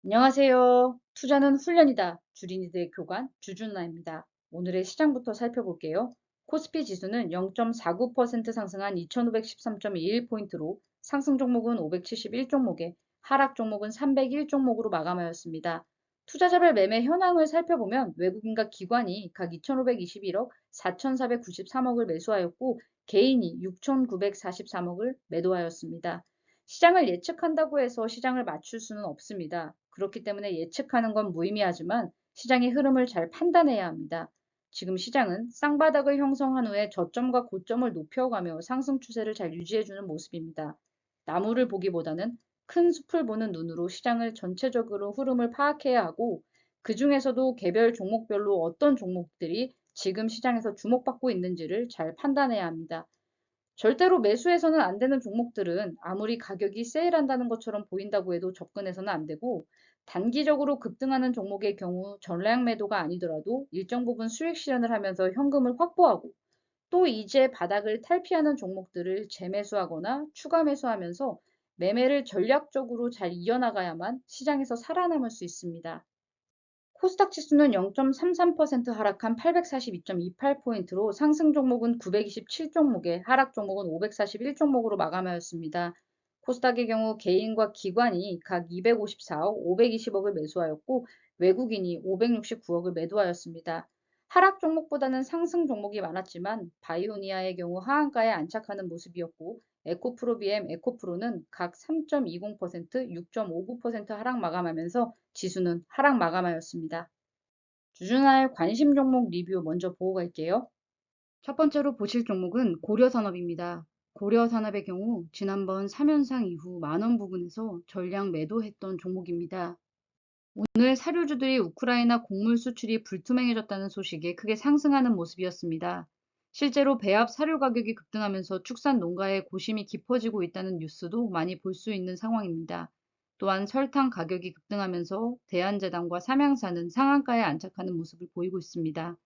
안녕하세요. 투자는 훈련이다. 주린이들의 교관 주준나입니다. 오늘의 시장부터 살펴볼게요. 코스피 지수는 0.49% 상승한 2513.21포인트로 상승 종목은 571종목에 하락 종목은 301종목으로 마감하였습니다. 투자자별 매매 현황을 살펴보면 외국인과 기관이 각 2521억, 4493억을 매수하였고 개인이 6943억을 매도하였습니다. 시장을 예측한다고 해서 시장을 맞출 수는 없습니다. 그렇기 때문에 예측하는 건 무의미하지만 시장의 흐름을 잘 판단해야 합니다. 지금 시장은 쌍바닥을 형성한 후에 저점과 고점을 높여가며 상승 추세를 잘 유지해주는 모습입니다. 나무를 보기보다는 큰 숲을 보는 눈으로 시장을 전체적으로 흐름을 파악해야 하고 그 중에서도 개별 종목별로 어떤 종목들이 지금 시장에서 주목받고 있는지를 잘 판단해야 합니다. 절대로 매수해서는 안 되는 종목들은 아무리 가격이 세일한다는 것처럼 보인다고 해도 접근해서는 안 되고 단기적으로 급등하는 종목의 경우 전량 매도가 아니더라도 일정 부분 수익 실현을 하면서 현금을 확보하고 또 이제 바닥을 탈피하는 종목들을 재매수하거나 추가 매수하면서 매매를 전략적으로 잘 이어나가야만 시장에서 살아남을 수 있습니다. 코스닥 지수는 0.33% 하락한 842.28포인트로 상승 종목은 927종목에 하락 종목은 541종목으로 마감하였습니다. 코스닥의 경우 개인과 기관이 각 254억, 520억을 매수하였고 외국인이 569억을 매도하였습니다. 하락 종목보다는 상승 종목이 많았지만 바이오니아의 경우 하한가에 안착하는 모습이었고 에코프로 BM, 에코프로는 각 3.20%, 6.59% 하락 마감하면서 지수는 하락 마감하였습니다. 주중할 관심 종목 리뷰 먼저 보고 갈게요. 첫 번째로 보실 종목은 고려산업입니다. 고려산업의 경우 지난번 3연상 이후 만원 부근에서 전량 매도했던 종목입니다. 오늘 사료주들이 우크라이나 곡물 수출이 불투명해졌다는 소식에 크게 상승하는 모습이었습니다. 실제로 배합 사료 가격이 급등하면서 축산 농가의 고심이 깊어지고 있다는 뉴스도 많이 볼 수 있는 상황입니다. 또한 설탕 가격이 급등하면서 대한제당과 삼양사는 상한가에 안착하는 모습을 보이고 있습니다.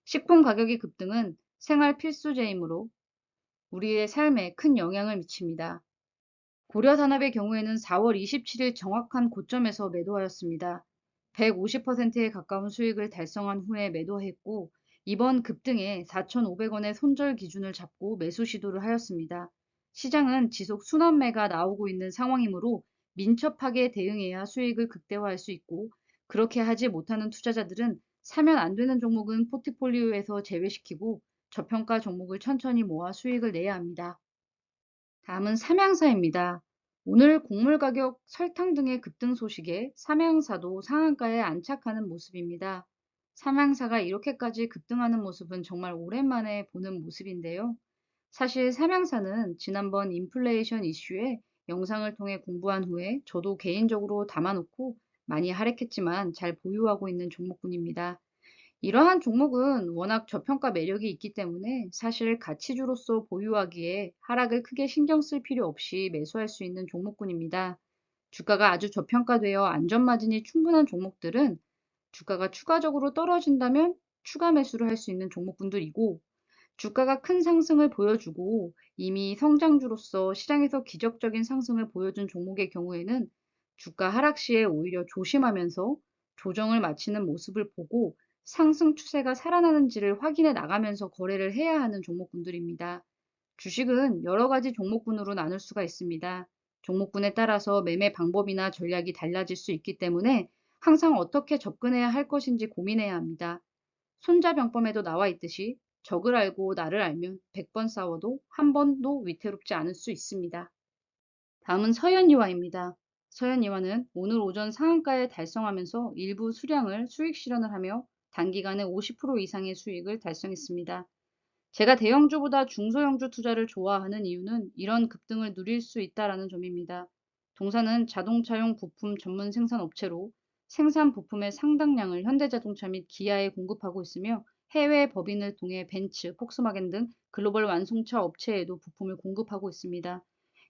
식품 가격이 급등은 생활 필수제이므로 우리의 삶에 큰 영향을 미칩니다. 고려산업의 경우에는 4월 27일 정확한 고점에서 매도하였습니다. 150%에 가까운 수익을 달성한 후에 매도했고 이번 급등에 4,500원의 손절 기준을 잡고 매수 시도를 하였습니다. 시장은 지속 순환매가 나오고 있는 상황이므로 민첩하게 대응해야 수익을 극대화할 수 있고 그렇게 하지 못하는 투자자들은 사면 안 되는 종목은 포트폴리오에서 제외시키고 저평가 종목을 천천히 모아 수익을 내야 합니다. 다음은 삼양사입니다. 오늘 곡물 가격, 설탕 등의 급등 소식에 삼양사도 상한가에 안착하는 모습입니다. 삼양사가 이렇게까지 급등하는 모습은 정말 오랜만에 보는 모습인데요. 사실 삼양사는 지난번 인플레이션 이슈에 영상을 통해 공부한 후에 저도 개인적으로 담아놓고 많이 하락했지만 잘 보유하고 있는 종목군입니다. 이러한 종목은 워낙 저평가 매력이 있기 때문에 사실 가치주로서 보유하기에 하락을 크게 신경 쓸 필요 없이 매수할 수 있는 종목군입니다. 주가가 아주 저평가되어 안전마진이 충분한 종목들은 주가가 추가적으로 떨어진다면 추가 매수를 할 수 있는 종목군들이고 주가가 큰 상승을 보여주고 이미 성장주로서 시장에서 기적적인 상승을 보여준 종목의 경우에는 주가 하락 시에 오히려 조심하면서 조정을 마치는 모습을 보고 상승 추세가 살아나는지를 확인해 나가면서 거래를 해야 하는 종목군들입니다. 주식은 여러 가지 종목군으로 나눌 수가 있습니다. 종목군에 따라서 매매 방법이나 전략이 달라질 수 있기 때문에 항상 어떻게 접근해야 할 것인지 고민해야 합니다. 손자병법에도 나와 있듯이 적을 알고 나를 알면 100번 싸워도 한 번도 위태롭지 않을 수 있습니다. 다음은 서현이와입니다. 서현이와는 오늘 오전 상한가에 달성하면서 일부 수량을 수익 실현을 하며 단기간에 50% 이상의 수익을 달성했습니다. 제가 대형주보다 중소형주 투자를 좋아하는 이유는 이런 급등을 누릴 수 있다라는 점입니다. 동사는 자동차용 부품 전문 생산 업체로 생산 부품의 상당량을 현대자동차 및 기아에 공급하고 있으며 해외 법인을 통해 벤츠, 폭스바겐 등 글로벌 완성차 업체에도 부품을 공급하고 있습니다.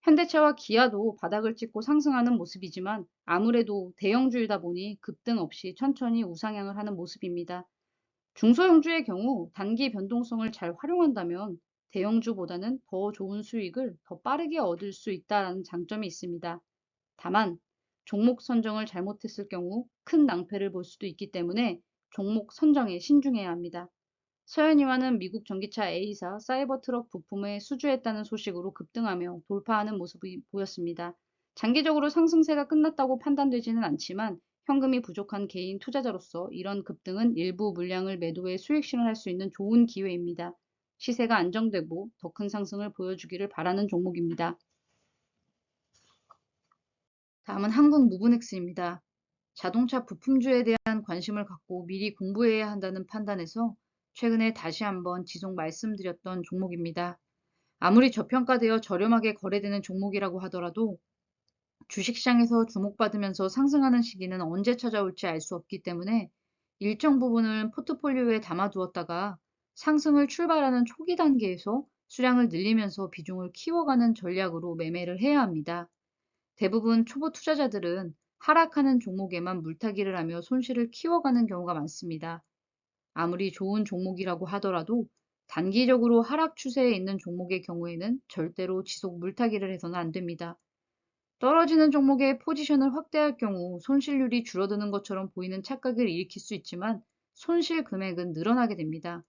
현대차와 기아도 바닥을 찍고 상승하는 모습이지만 아무래도 대형주이다 보니 급등 없이 천천히 우상향을 하는 모습입니다. 중소형주의 경우 단기 변동성을 잘 활용한다면 대형주보다는 더 좋은 수익을 더 빠르게 얻을 수 있다는 장점이 있습니다. 다만 종목 선정을 잘못했을 경우 큰 낭패를 볼 수도 있기 때문에 종목 선정에 신중해야 합니다. 서현이와는 미국 전기차 A사 사이버트럭 부품에 수주했다는 소식으로 급등하며 돌파하는 모습이 보였습니다. 장기적으로 상승세가 끝났다고 판단되지는 않지만 현금이 부족한 개인 투자자로서 이런 급등은 일부 물량을 매도해 수익 실현할 수 있는 좋은 기회입니다. 시세가 안정되고 더 큰 상승을 보여주기를 바라는 종목입니다. 다음은 한국무브넥스입니다. 자동차 부품주에 대한 관심을 갖고 미리 공부해야 한다는 판단에서 최근에 다시 한번 지속 말씀드렸던 종목입니다. 아무리 저평가되어 저렴하게 거래되는 종목이라고 하더라도 주식시장에서 주목받으면서 상승하는 시기는 언제 찾아올지 알 수 없기 때문에 일정 부분을 포트폴리오에 담아두었다가 상승을 출발하는 초기 단계에서 수량을 늘리면서 비중을 키워가는 전략으로 매매를 해야 합니다. 대부분 초보 투자자들은 하락하는 종목에만 물타기를 하며 손실을 키워가는 경우가 많습니다. 아무리 좋은 종목이라고 하더라도 단기적으로 하락 추세에 있는 종목의 경우에는 절대로 지속 물타기를 해서는 안 됩니다. 떨어지는 종목의 포지션을 확대할 경우 손실률이 줄어드는 것처럼 보이는 착각을 일으킬 수 있지만 손실 금액은 늘어나게 됩니다.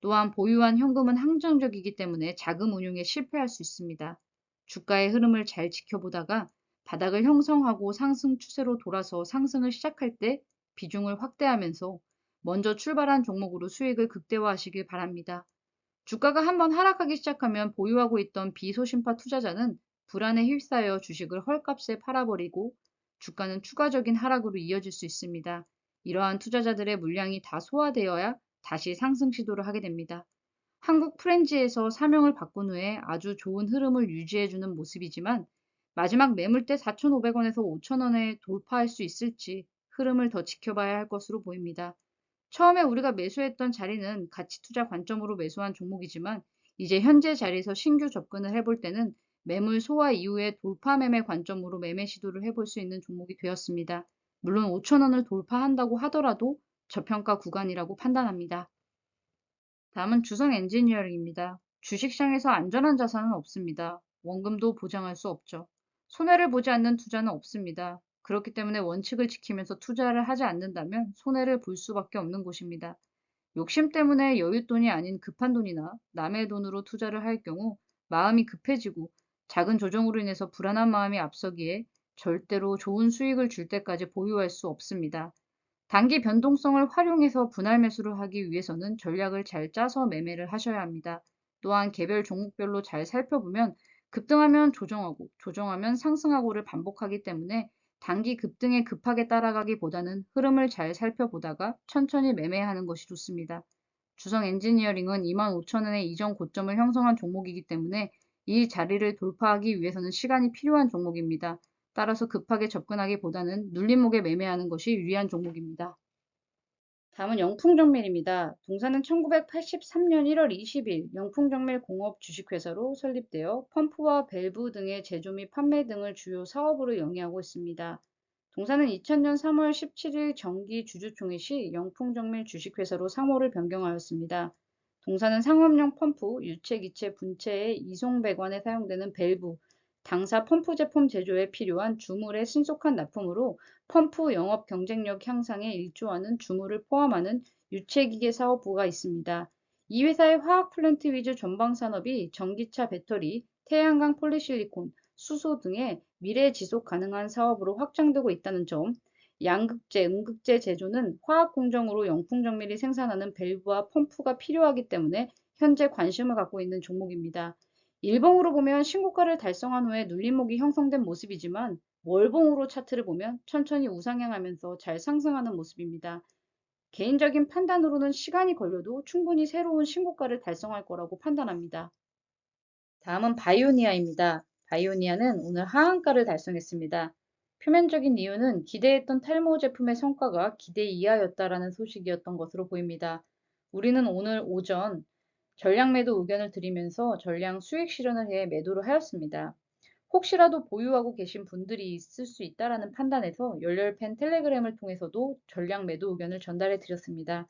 또한 보유한 현금은 한정적이기 때문에 자금 운용에 실패할 수 있습니다. 주가의 흐름을 잘 지켜보다가 바닥을 형성하고 상승 추세로 돌아서 상승을 시작할 때 비중을 확대하면서 먼저 출발한 종목으로 수익을 극대화하시길 바랍니다. 주가가 한번 하락하기 시작하면 보유하고 있던 비소심파 투자자는 불안에 휩싸여 주식을 헐값에 팔아버리고 주가는 추가적인 하락으로 이어질 수 있습니다. 이러한 투자자들의 물량이 다 소화되어야 다시 상승 시도를 하게 됩니다. 한국 프렌지에서 사명을 바꾼 후에 아주 좋은 흐름을 유지해주는 모습이지만 마지막 매물대 4,500원에서 5,000원에 돌파할 수 있을지 흐름을 더 지켜봐야 할 것으로 보입니다. 처음에 우리가 매수했던 자리는 가치 투자 관점으로 매수한 종목이지만 이제 현재 자리에서 신규 접근을 해볼 때는 매물 소화 이후에 돌파 매매 관점으로 매매 시도를 해볼 수 있는 종목이 되었습니다. 물론 5,000원을 돌파한다고 하더라도 저평가 구간이라고 판단합니다. 다음은 주성 엔지니어링입니다. 주식시장에서 안전한 자산은 없습니다. 원금도 보장할 수 없죠. 손해를 보지 않는 투자는 없습니다. 그렇기 때문에 원칙을 지키면서 투자를 하지 않는다면 손해를 볼 수밖에 없는 곳입니다. 욕심 때문에 여윳돈이 아닌 급한 돈이나 남의 돈으로 투자를 할 경우 마음이 급해지고 작은 조정으로 인해서 불안한 마음이 앞서기에 절대로 좋은 수익을 줄 때까지 보유할 수 없습니다. 단기 변동성을 활용해서 분할 매수를 하기 위해서는 전략을 잘 짜서 매매를 하셔야 합니다. 또한 개별 종목별로 잘 살펴보면 급등하면 조정하고 조정하면 상승하고를 반복하기 때문에 단기 급등에 급하게 따라가기보다는 흐름을 잘 살펴보다가 천천히 매매하는 것이 좋습니다. 주성 엔지니어링은 25,000원의 이전 고점을 형성한 종목이기 때문에 이 자리를 돌파하기 위해서는 시간이 필요한 종목입니다. 따라서 급하게 접근하기보다는 눌림목에 매매하는 것이 유리한 종목입니다. 다음은 영풍정밀입니다. 동사는 1983년 1월 20일 영풍정밀공업 주식회사로 설립되어 펌프와 밸브 등의 제조 및 판매 등을 주요 사업으로 영위하고 있습니다. 동사는 2000년 3월 17일 정기 주주총회 시 영풍정밀 주식회사로 상호를 변경하였습니다. 동사는 상업용 펌프, 유체, 기체, 분체의 이송 배관에 사용되는 밸브, 당사 펌프 제품 제조에 필요한 주물의 신속한 납품으로 펌프 영업 경쟁력 향상에 일조하는 주물을 포함하는 유체기계 사업부가 있습니다. 이 회사의 화학 플랜트 위주 전방 산업이 전기차 배터리, 태양광 폴리실리콘, 수소 등의 미래 지속 가능한 사업으로 확장되고 있다는 점, 양극재, 음극재 제조는 화학 공정으로 영풍정밀이 생산하는 밸브와 펌프가 필요하기 때문에 현재 관심을 갖고 있는 종목입니다. 일봉으로 보면 신고가를 달성한 후에 눌림목이 형성된 모습이지만 월봉으로 차트를 보면 천천히 우상향하면서 잘 상승하는 모습입니다. 개인적인 판단으로는 시간이 걸려도 충분히 새로운 신고가를 달성할 거라고 판단합니다. 다음은 바이오니아입니다. 바이오니아는 오늘 하한가를 달성했습니다. 표면적인 이유는 기대했던 탈모 제품의 성과가 기대 이하였다라는 소식이었던 것으로 보입니다. 우리는 오늘 오전 전량 매도 의견을 드리면서 전량 수익 실현을 해 매도를 하였습니다. 혹시라도 보유하고 계신 분들이 있을 수 있다라는 판단에서 열렬팬 텔레그램을 통해서도 전량 매도 의견을 전달해 드렸습니다.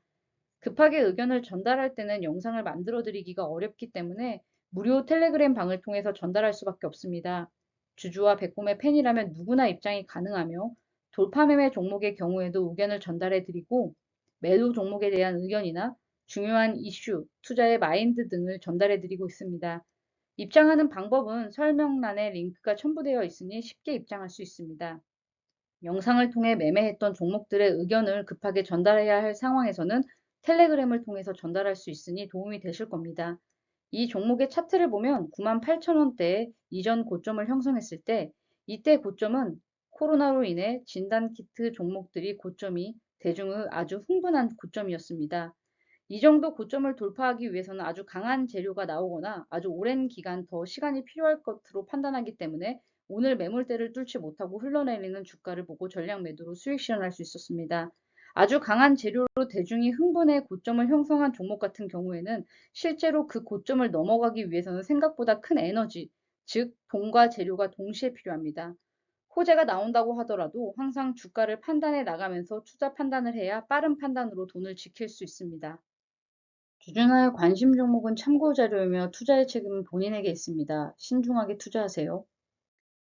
급하게 의견을 전달할 때는 영상을 만들어 드리기가 어렵기 때문에 무료 텔레그램 방을 통해서 전달할 수밖에 없습니다. 주주와 백곰의 팬이라면 누구나 입장이 가능하며 돌파 매매 종목의 경우에도 의견을 전달해 드리고 매도 종목에 대한 의견이나 중요한 이슈, 투자의 마인드 등을 전달해 드리고 있습니다. 입장하는 방법은 설명란에 링크가 첨부되어 있으니 쉽게 입장할 수 있습니다. 영상을 통해 매매했던 종목들의 의견을 급하게 전달해야 할 상황에서는 텔레그램을 통해서 전달할 수 있으니 도움이 되실 겁니다. 이 종목의 차트를 보면 98,000원대에 이전 고점을 형성했을 때 이때 고점은 코로나로 인해 진단키트 종목들이 고점이 대중을 아주 흥분한 고점이었습니다. 이 정도 고점을 돌파하기 위해서는 아주 강한 재료가 나오거나 아주 오랜 기간 더 시간이 필요할 것으로 판단하기 때문에 오늘 매물대를 뚫지 못하고 흘러내리는 주가를 보고 전량 매도로 수익 실현할 수 있었습니다. 아주 강한 재료로 대중이 흥분해 고점을 형성한 종목 같은 경우에는 실제로 그 고점을 넘어가기 위해서는 생각보다 큰 에너지, 즉 돈과 재료가 동시에 필요합니다. 호재가 나온다고 하더라도 항상 주가를 판단해 나가면서 투자 판단을 해야 빠른 판단으로 돈을 지킬 수 있습니다. 주중할 관심 종목은 참고 자료이며 투자의 책임은 본인에게 있습니다. 신중하게 투자하세요.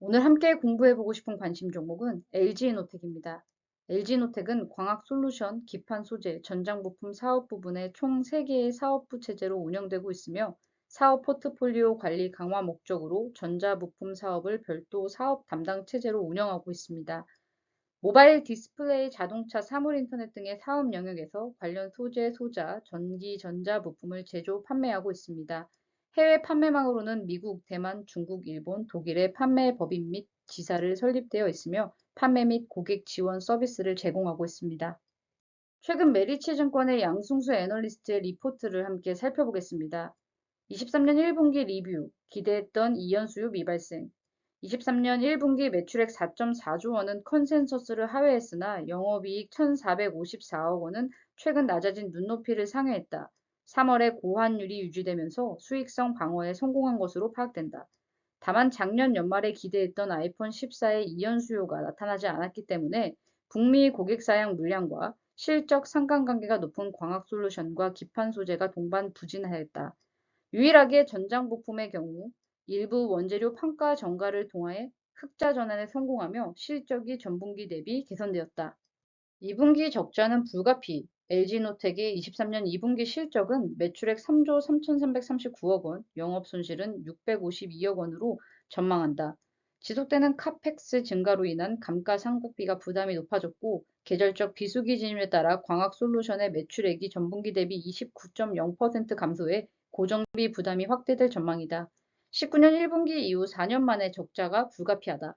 오늘 함께 공부해보고 싶은 관심 종목은 LG에너텍입니다. LG에너텍은 광학솔루션, 기판 소재, 전장 부품 사업 부분의 총 3개의 사업부 체제로 운영되고 있으며 사업 포트폴리오 관리 강화 목적으로 전자부품 사업을 별도 사업 담당 체제로 운영하고 있습니다. 모바일 디스플레이, 자동차, 사물인터넷 등의 사업 영역에서 관련 소재, 소자, 전기, 전자 부품을 제조, 판매하고 있습니다. 해외 판매망으로는 미국, 대만, 중국, 일본, 독일의 판매 법인 및 지사를 설립되어 있으며 판매 및 고객 지원 서비스를 제공하고 있습니다. 최근 메리츠증권의 양승수 애널리스트의 리포트를 함께 살펴보겠습니다. 23년 1분기 리뷰, 기대했던 이연수요 미발생. 23년 1분기 매출액 4.4조 원은 컨센서스를 하회했으나 영업이익 1,454억 원은 최근 낮아진 눈높이를 상회했다. 3월에 고환율이 유지되면서 수익성 방어에 성공한 것으로 파악된다. 다만 작년 연말에 기대했던 아이폰 14의 이연 수요가 나타나지 않았기 때문에 북미 고객 사양 물량과 실적 상관관계가 높은 광학솔루션과 기판 소재가 동반 부진하였다. 유일하게 전장 부품의 경우 일부 원재료 판가 정가를 통해 흑자 전환에 성공하며 실적이 전분기 대비 개선되었다. 2분기 적자는 불가피. LG노텍의 23년 2분기 실적은 매출액 3조 3,339억 원, 영업손실은 652억 원으로 전망한다. 지속되는 카펙스 증가로 인한 감가상각비가 부담이 높아졌고 계절적 비수기 진입에 따라 광학솔루션의 매출액이 전분기 대비 29.0% 감소해 고정비 부담이 확대될 전망이다. 19년 1분기 이후 4년 만에 적자가 불가피하다.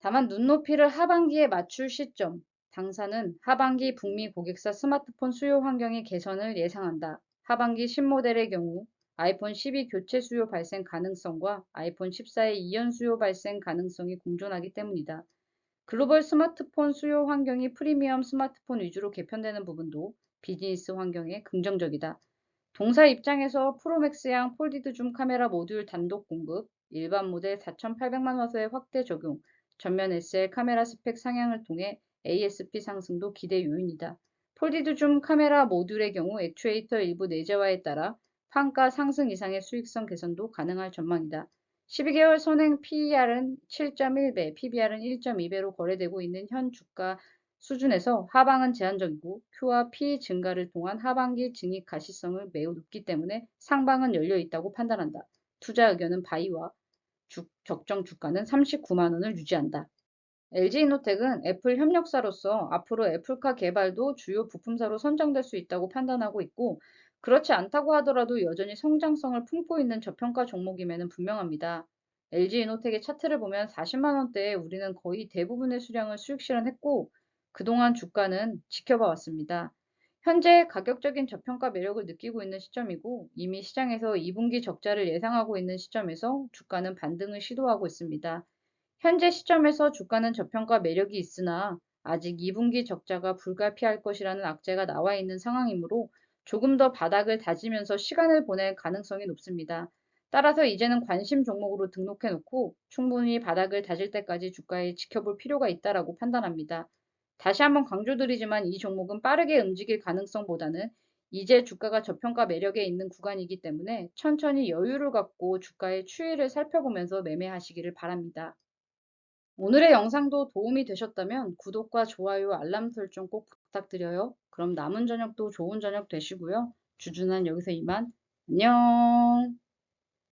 다만 눈높이를 하반기에 맞출 시점, 당사는 하반기 북미 고객사 스마트폰 수요 환경의 개선을 예상한다. 하반기 신모델의 경우 아이폰 12 교체 수요 발생 가능성과 아이폰 14의 이연 수요 발생 가능성이 공존하기 때문이다. 글로벌 스마트폰 수요 환경이 프리미엄 스마트폰 위주로 개편되는 부분도 비즈니스 환경에 긍정적이다. 동사 입장에서 프로맥스양 폴디드 줌 카메라 모듈 단독 공급, 일반 모델 4,800만 화소의 확대 적용, 전면 SL 카메라 스펙 상향을 통해 ASP 상승도 기대 요인이다. 폴디드 줌 카메라 모듈의 경우 액추에이터 일부 내재화에 따라 판가 상승 이상의 수익성 개선도 가능할 전망이다. 12개월 선행 PER은 7.1배, PBR은 1.2배로 거래되고 있는 현 주가 수준에서 하방은 제한적이고 Q와 P 증가를 통한 하반기 증익 가시성을 매우 높기 때문에 상방은 열려 있다고 판단한다. 투자 의견은 바이와 적정 주가는 39만 원을 유지한다. LG이노텍은 애플 협력사로서 앞으로 애플카 개발도 주요 부품사로 선정될 수 있다고 판단하고 있고 그렇지 않다고 하더라도 여전히 성장성을 품고 있는 저평가 종목임에는 분명합니다. LG이노텍의 차트를 보면 40만 원대에 우리는 거의 대부분의 수량을 수익 실현했고 그동안 주가는 지켜봐 왔습니다. 현재 가격적인 저평가 매력을 느끼고 있는 시점이고 이미 시장에서 2분기 적자를 예상하고 있는 시점에서 주가는 반등을 시도하고 있습니다. 현재 시점에서 주가는 저평가 매력이 있으나 아직 2분기 적자가 불가피할 것이라는 악재가 나와 있는 상황이므로 조금 더 바닥을 다지면서 시간을 보낼 가능성이 높습니다. 따라서 이제는 관심 종목으로 등록해 놓고 충분히 바닥을 다질 때까지 주가에 지켜볼 필요가 있다라고 판단합니다. 다시 한번 강조드리지만 이 종목은 빠르게 움직일 가능성보다는 이제 주가가 저평가 매력에 있는 구간이기 때문에 천천히 여유를 갖고 주가의 추이를 살펴보면서 매매하시기를 바랍니다. 오늘의 영상도 도움이 되셨다면 구독과 좋아요, 알람 설정 꼭 부탁드려요. 그럼 남은 저녁도 좋은 저녁 되시고요. 주주는 여기서 이만. 안녕.